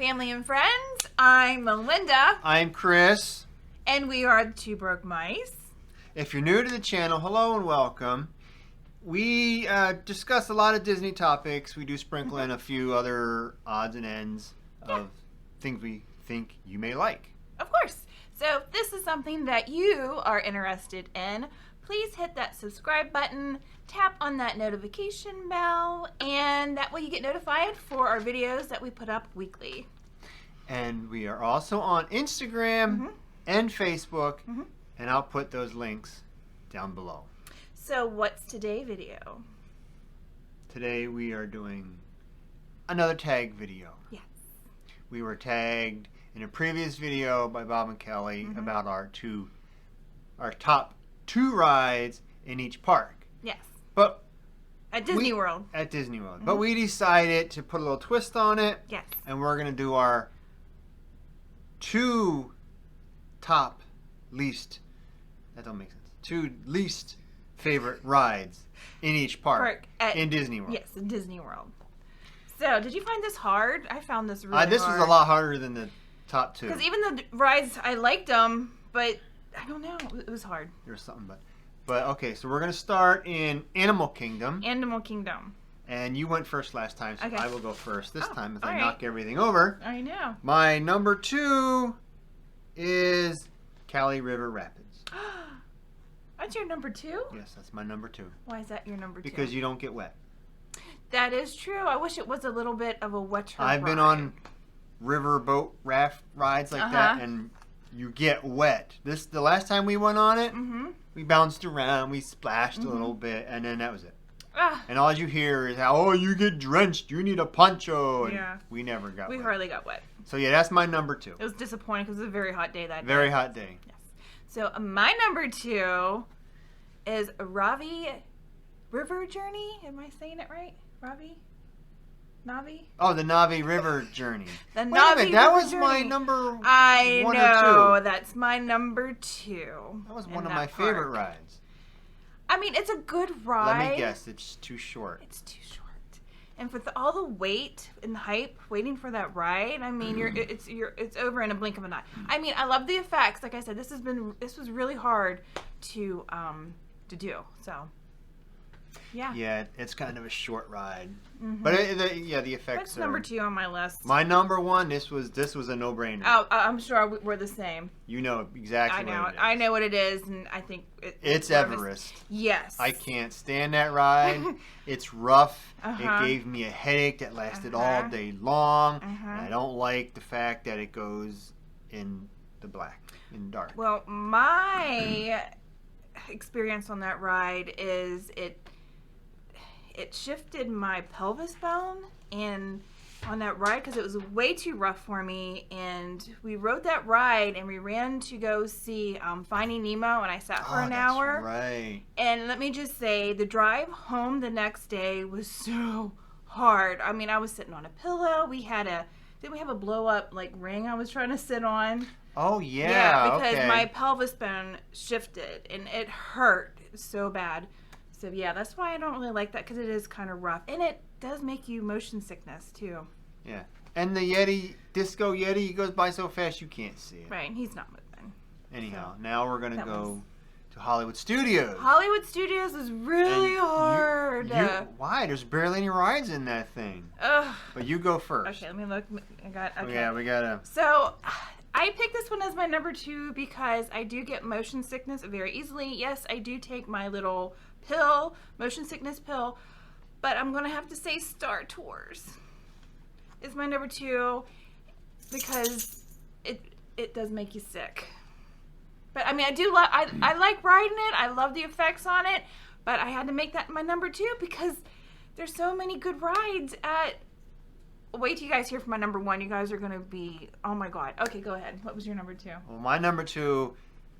family and friends. I'm Melinda. I'm Chris. And we are the Two Broke Mice. If you're new to the channel, hello and welcome. We discuss a lot of Disney topics. We do sprinkle in a few other odds and ends of things we think you may like. Of course. So if this is something that you are interested in, please hit that subscribe button, tap on that notification bell, and that way you get notified for our videos that we put up weekly. And we are also on Instagram and Facebook, and I'll put those links down below. So what's today's video? Today we are doing another tag video. Yes. We were tagged in a previous video by Bob and Kelly about our top two rides in each park. Yes. But At Disney World. At Disney World. But we decided to put a little twist on it. Yes. And we're going to do our two least favorite rides in each park in Disney World. Yes, in Disney World. So, did you find this hard? I found this really hard. This was a lot harder than the top two. Because even the rides, I liked them, but I don't know. It was hard. There was something, but okay, so we're going to start in Animal Kingdom. Animal Kingdom. And you went first last time, so I will go first this time as I knock everything over. I know. My number 2 is Cali River Rapids. That's your number 2? Yes, that's my number 2. Why is that your number 2? Because you don't get wet. That is true. I wish it was a little bit of a wetter I've been on river boat raft rides like that, and you get wet. The last time we went on it, we bounced around, we splashed a little bit, and then that was it. And all you hear is how, oh, you get drenched, you need a poncho. And we never got wet. We hardly got wet. So yeah, that's my number 2. It was disappointing because it was a very hot day that day. Very hot day. Yes. So my number 2 is Ravi River Journey. Am I saying it right? Navi? Oh, the Navi River Journey. The Wait Navi a minute, River that was Journey. my number 1 I or 2. know, that's my number 2. That was one of my favorite rides. I mean, it's a good ride. Let me guess, it's too short. It's too short. And with all the wait and hype waiting for that ride, I mean, it's over in a blink of an eye. I mean, I love the effects. Like I said, this was really hard to do. So, yeah. Yeah, it's kind of a short ride. But the effects. That's number 2 on my list. My number 1. This was a no-brainer. Oh, I'm sure we're the same. You know exactly what it is. I know what it is, and I think it's Everest. Yes. I can't stand that ride. It's rough. It gave me a headache that lasted all day long. And I don't like the fact that it goes in the dark. Well, my experience on that ride is it shifted my pelvis bone and on that ride because it was way too rough for me, and we rode that ride and we ran to go see Finding Nemo, and I sat for an hour. Right. And let me just say, the drive home the next day was so hard. I mean, I was sitting on a pillow. Didn't we have a blow up like ring I was trying to sit on? Oh yeah. Yeah, because my pelvis bone shifted and it hurt so bad. So yeah, that's why I don't really like that, because it is kind of rough. And it does make you motion sickness too. Yeah. And the Disco Yeti, he goes by so fast you can't see it. Right, he's not moving. Anyhow, now we're going to go to Hollywood Studios. Hollywood Studios is really hard. Why? There's barely any rides in that thing. Ugh. But you go first. Okay, let me look. Okay. Oh, yeah, we got to... So, I picked this one as my number 2 because I do get motion sickness very easily. Yes, I do take my little pill, motion sickness pill, but I'm going to have to say Star Tours is my number 2 because it does make you sick. But I mean, I like riding it. I love the effects on it, but I had to make that my number 2 because there's so many good rides at... Wait till you guys hear from my number 1. You guys are going to be, oh my god. Okay, go ahead. What was your number 2? Well, my number 2,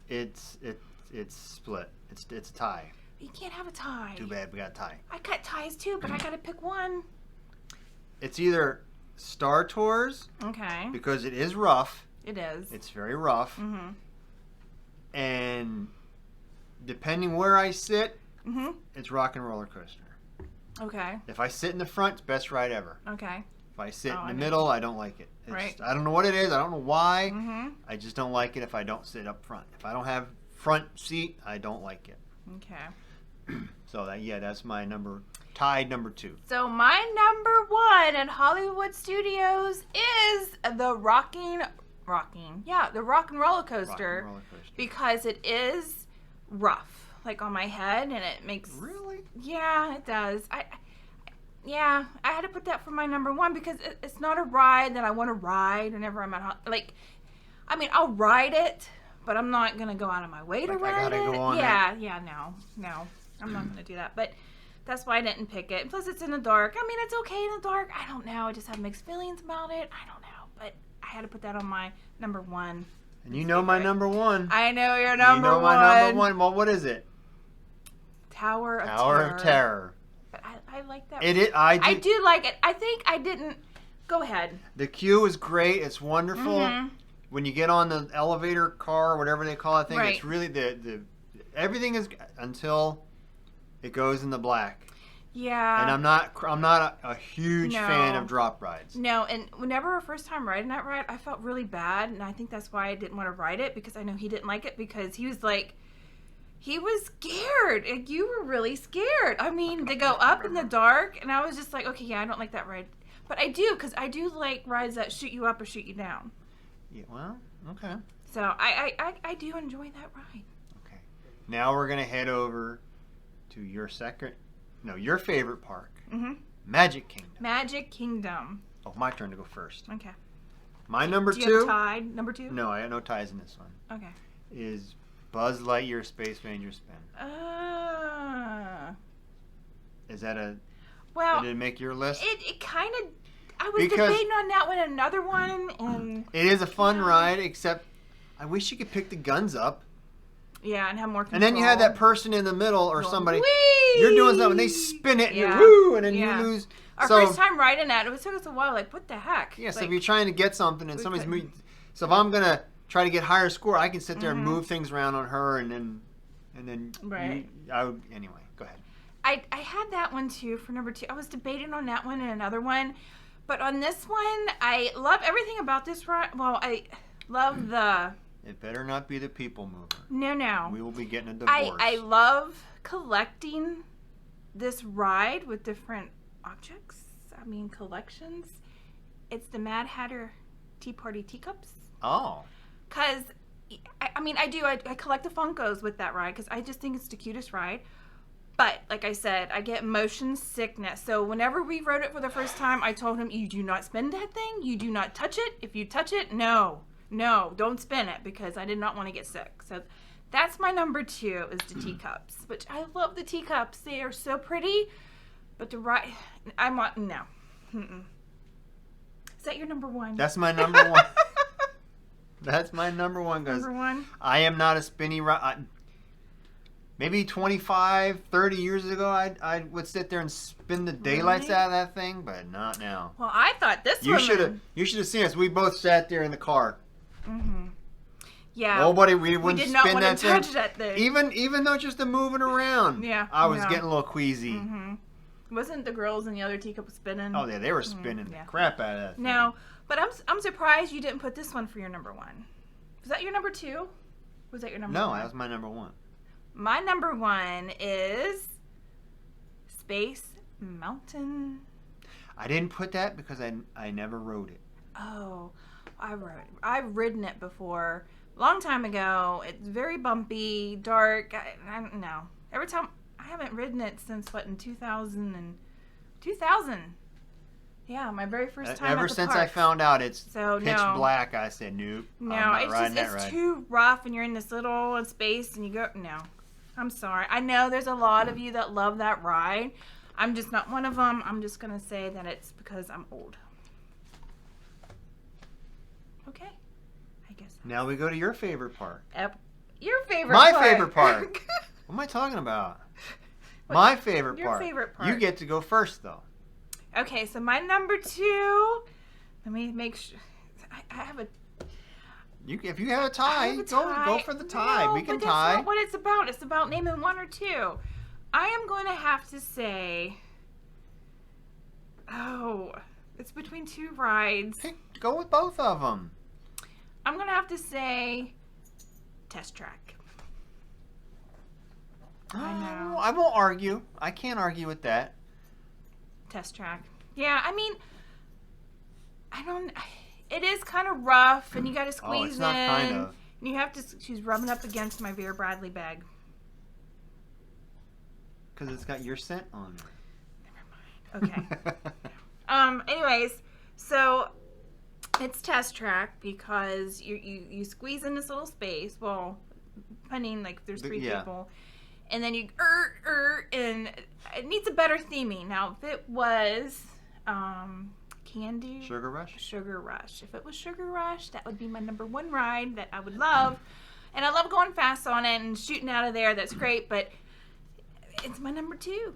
it's split. It's a tie. You can't have a tie. Too bad, we got a tie. I got ties too, but I got to pick one. It's either Star Tours. Okay. Because it is rough. It is. It's very rough. And depending where I sit, it's Rock and Roller Coaster. Okay. If I sit in the front, it's best ride ever. Okay. If I sit in the middle, I don't like it. Right. I don't know what it is. I don't know why. Mm-hmm. I just don't like it if I don't sit up front. If I don't have front seat, I don't like it. Okay. So that's my tied number 2. So my number 1 at Hollywood Studios is the Rock and Roller Coaster. Because it is rough, like on my head, and it makes... Really? Yeah, it does. I had to put that for my number 1 because it's not a ride that I want to ride whenever I'm at I'll ride it, but I'm not gonna go out of my way to ride I gotta it. go on No, I'm not gonna do that. But that's why I didn't pick it. Plus, it's in the dark. I mean, it's okay in the dark. I don't know. I just have mixed feelings about it. I don't know, but I had to put that on my number 1. And you know my number 1. I know your number 1. You know my number 1. Well, what is it? Tower of Terror. But I like that. I do like it. I think I didn't. Go ahead. The queue is great. It's wonderful. Mm-hmm. When you get on the elevator car, whatever they call it, I think Right. it's really the everything is until it goes in the black. Yeah. And I'm not a huge fan of drop rides. No, and whenever our first time riding that ride, I felt really bad, and I think that's why I didn't want to ride it, because I know he didn't like it, because he was like, he was scared. Like, you were really scared. I mean, to go up in the dark, and I was just like, okay, yeah, I don't like that ride. But I do, because I do like rides that shoot you up or shoot you down. Yeah, well, okay. So I do enjoy that ride. Okay. Now we're going to head over to your favorite park. Mm-hmm. Magic Kingdom. Magic Kingdom. Oh, my turn to go first. Okay. My number do 2. you have a tie? Number 2? No, I have no ties in this one. Okay. Is Buzz Lightyear Space Ranger Spin. Is that well, did it make your list? It kind of, I was debating on that one, another one, and... It is a fun ride, except I wish you could pick the guns up. Yeah, and have more control. And then you have that person in the middle or somebody. Whee! You're doing something, they spin it, and you woo, and then you lose. Our first time riding that, it took us a while, like, what the heck? Yeah, so like, if you're trying to get something and somebody's moving. So if I'm going to try to get higher score, I can sit there and move things around on her, and then right. Anyway, go ahead. I had that one too for number 2. I was debating on that one and another one. But on this one, I love everything about this ride. Well, I love the... It better not be the people mover. No. We will be getting a divorce. I love collecting this ride with different objects. I mean, collections. It's the Mad Hatter Tea Party teacups. Oh. Because, I collect the Funkos with that ride because I just think it's the cutest ride. But, like I said, I get motion sickness. So whenever we rode it for the first time, I told him, you do not spin that thing. You do not touch it. If you touch it, no, don't spin it, because I did not want to get sick. So that's my number 2 is the teacups, which I love the teacups. They are so pretty. But the ride, no. Mm-mm. Is that your number 1? That's my number 1. That's my number 1, because I am not a spinny ride. Maybe 25, 30 years ago, I would sit there and spin the daylights out of that thing, but not now. Well, I thought You should have seen us. We both sat there in the car. Mm-hmm. Yeah. Nobody, we wouldn't did not spin want that to touch that thing. Even though just the moving around. Yeah. I was getting a little queasy. Mm-hmm. Wasn't the girls in the other teacup spinning? Oh, yeah, they were spinning the crap out of that thing. No, but I'm surprised you didn't put this one for your number 1. Was that your number 2? Was that your number 1? No, that was my number 1. My number 1 is Space Mountain. I didn't put that because I never rode it. Oh, I've ridden it before. Long time ago. It's very bumpy, dark. I don't know. Every time, I haven't ridden it since, in 2000? Yeah, my very first time Ever at the since park. I found out it's pitch no. black, I said, nope. No, I'm not it's too rough, and you're in this little space, and you go, no. I'm sorry. I know there's a lot of you that love that ride. I'm just not one of them. I'm just going to say that it's because I'm old. Okay. I guess. Now we go to your favorite park. Your favorite My park. favorite park. What am I talking about? My favorite your park. Your favorite park. You get to go first, though. Okay, so my number 2. Let me make sure. I have a... If you have a tie, go for the tie. No, we can but tie. That's not what it's about. It's about naming 1 or 2. I am going to have to say... Oh, It's between two rides. Go with both of them. I'm going to have to say Test Track. I know. I won't argue. I can't argue with that. Test Track. Yeah, I mean, it is kind of rough, and you got to squeeze it's not in. kind of. And you have to, she's rubbing up against my Vera Bradley bag. Because it's got your scent on it. Okay. Anyways, so it's Test Track because you squeeze in this little space. Well, depending, like there's three people, and then you and it needs a better theming. Now, if it was Candy Sugar Rush. If it was Sugar Rush, that would be my number one ride that I would love, and I love going fast on it and shooting out of there. That's great, but it's my number two.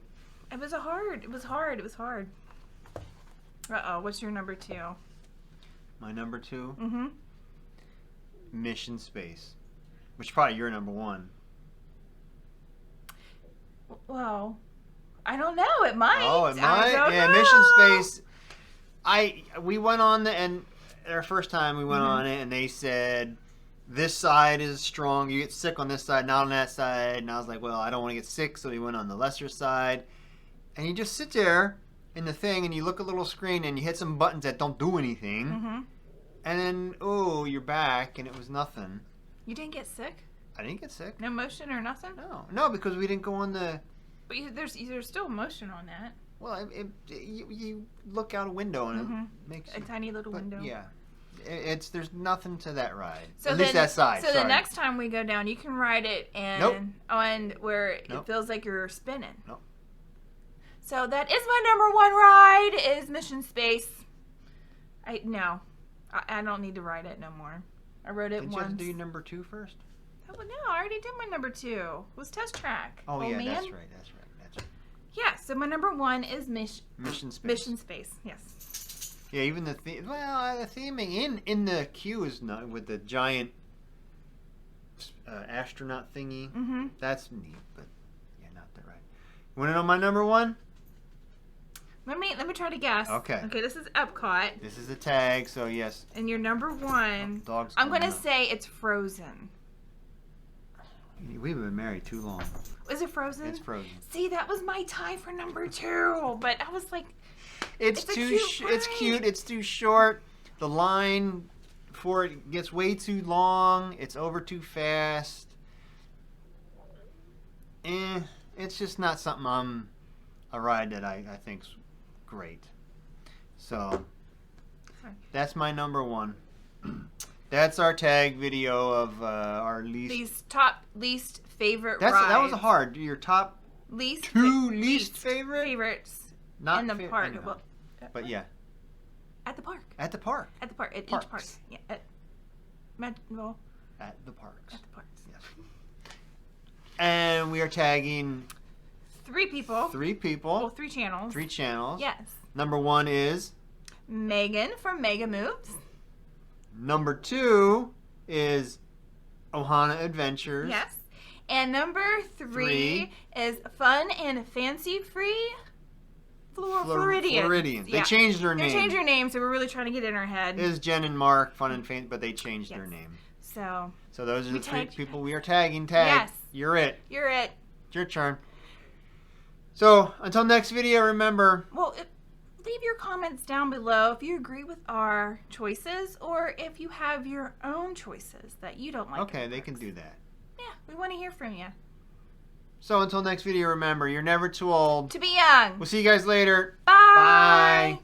It was hard. Uh-oh, what's your number two? My number two? Mm-hmm. Mission Space. Which is probably your number one. Well, I don't know. It might. Oh, it might? Yeah, know. Mission Space. We went on and our first time we went on it, and they said, this side is strong. You get sick on this side, not on that side. And I was like, well, I don't want to get sick, so we went on the lesser side. And you just sit there in the thing, and you look at a little screen, and you hit some buttons that don't do anything. Mm-hmm. And then, you're back, and it was nothing. You didn't get sick? I didn't get sick. No motion or nothing? No, because we didn't go on the... But there's still motion on that. Well, you look out a window, and it makes... A tiny little window. Yeah. There's nothing to that ride. So at least that side. So the next time we go down, you can ride it on where it feels like you're spinning. Nope. So that is my number one ride is Mission Space. I don't need to ride it no more. I rode it once. Did you have to do your number two first? Oh, no, I already did my number two. It was Test Track. Oh, yeah, man. that's right. Yeah, so my number one is Mission Space. Mission Space, yes. Yeah, even the theming in the queue is not with the giant astronaut thingy. Mm-hmm. That's neat, but yeah, not that right. You want to know my number one? Let me try to guess. Okay. Okay, this is Epcot. This is a tag, so yes. And your number one, I'm going to say it's Frozen. We've been married too long. Is it Frozen? It's Frozen. See, that was my tie for number two, but I was like, it's too it's cute. It's too short. The line for it gets way too long. It's over too fast. It's just not something a ride that I think's great. So that's my number one. That's our tag video of our least favorite rides. That was hard. Your top least favorite favorites. Not in the park. Well, but yeah. At the park. At the park. At the park. At Parks. each park. Yeah. At the parks. At the parks. Yes. And we are tagging three people. Well, three channels. 3 channels. Yes. Number 1 is Megan from Mega Moves. Number 2 is Ohana Adventures. Yes. And number 3 is Fun and Fancy Free Floridians. They changed their name. They changed their name, so we're really trying to get in our head. It is Jen and Mark, Fun and Fancy, but they changed their name. So those are the 3 people we are tagging. Yes. You're it. It's your turn. So, until next video, remember... Well, leave your comments down below if you agree with our choices or if you have your own choices that you don't like. Okay, they can do that. Yeah, we want to hear from you. So, until next video, remember, you're never too old to be young. We'll see you guys later. Bye. Bye.